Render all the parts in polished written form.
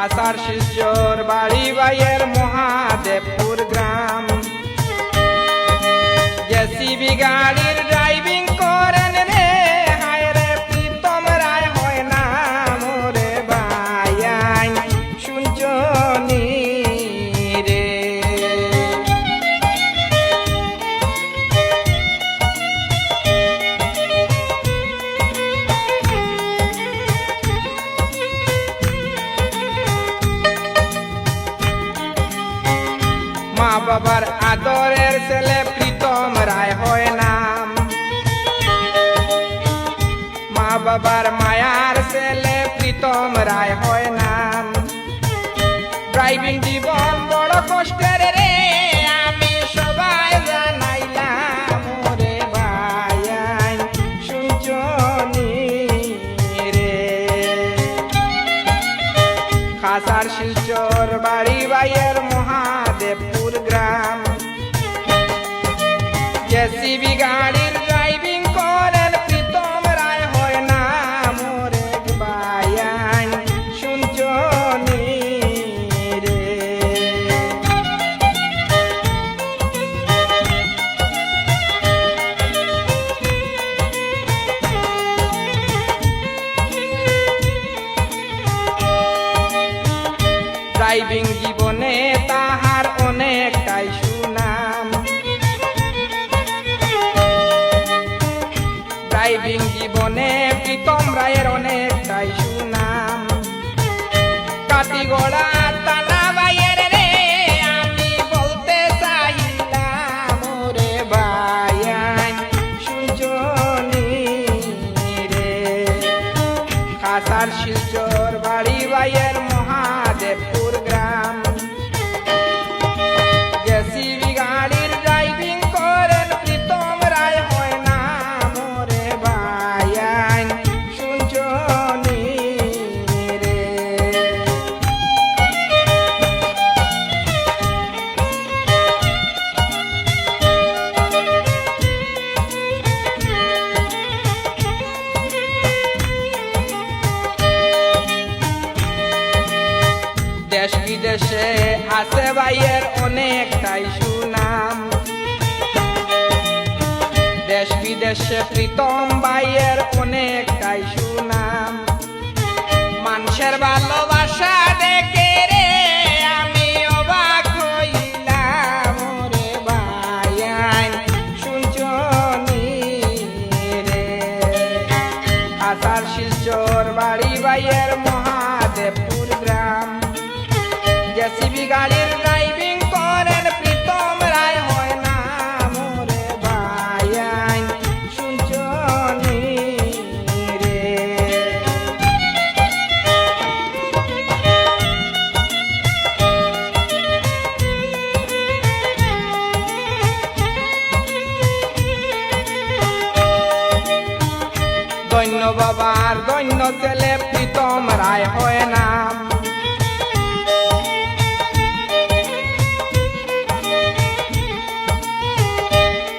আষাঢ় শিলচর বাড়ি বাইয়ের মহাদেবপুর গ্রাম। জেসিবি গাড়ির ড্রাইভিং করেন রে, হায় রে প্রীতম রায় হয় না মোরে বায়ান শুনছনি রে। মা বাবার আদরের ছেলে প্রীতম রায় হয় নাম, মা বাবার মায়ার ছেলে প্রীতম রায় হয় নাম। ড্রাইভিং জীবন বড় কষ্টের রে, আমি সবাই জানাইলাম রে ভাইয়ান শুনছনি রে। আষাঢ় শিলচর বাড়ি বাইয়ের মহাদেবপুর গ্রাম। জেসিবি গাড়ির ড্রাইভিং করেন প্রীতম রায় হয় না মোরে বায়ান শুনছনি রে। ড্রাইভিং জীবনে তাহার অনেকটাই সুনাম, ড্রাইভিং জীবনে প্রীতম রায়ের অনেকটাই সুনাম। কাটিগড়া টানা বাইয়ের রে, আমি বলতে চাইলাম রে বায়ান শুনছনি রে। আষাঢ় শিলচর বাড়ি বাইয়ের মহাদেবপুর গ্রাম। জেসিবি গাড়ির ড্রাইভিং করেন প্রীতম রায় হয় না মোরে বায়ান শুনছনি রে। দেশ বিদেশে আছে ভাইয়ের অনেকটাই সুনাম, দেশ বিদেশে প্রীতম ভাইয়ের অনেকটাই সুনাম। মানুষের ভালোবাসা দেখে রে, আমি অবাক হইলাম রে বায়ান শুনছনি রে। আষাঢ় শিলচর বাড়ি বাইয়ের মহাদেবপুর গ্রাম। জেসিবি গাড়ির ড্রাইভিং করেন প্রীতম রায় হয় না মোরে বায়ান শুনছনি রে। দৈন্য বাবার দৈন্য ছেলে প্রীতম রায় হয় নাম,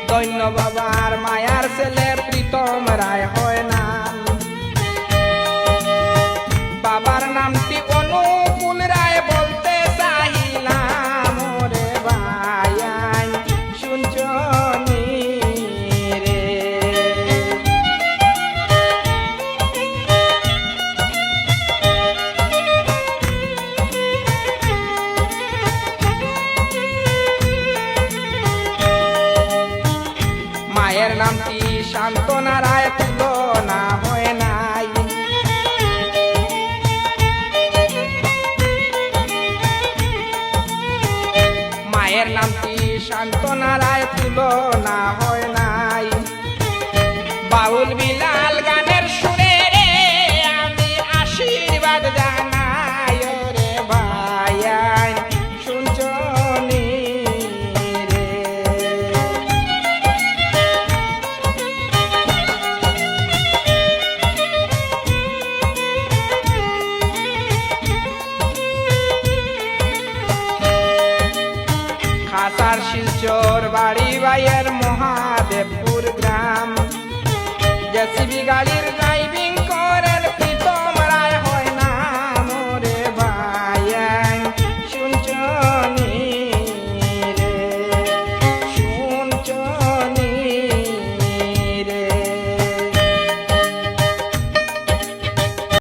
দৈন্য বাবার মায়ার ছেলে প্রীতম রায় হয় নাম। বাবার নামটি অনুকূল রায় বলতে চাইলাম রে বায়ান শুনছনি রে। মায়ের নামটি শান্তনা রায় তুলনা হয় নাই, মায়ের নামটি শান্তনা রায় তুলনা হয় নাই। বাউল বিলাল গানের সুরে রে, আমি আশীর্বাদ জানাই রে বায়ান শুনছনি রে। আষাঢ় শিলচর বাড়ি বাইয়ের মহাদেবপুর গ্রাম। জেসিবি গাড়ির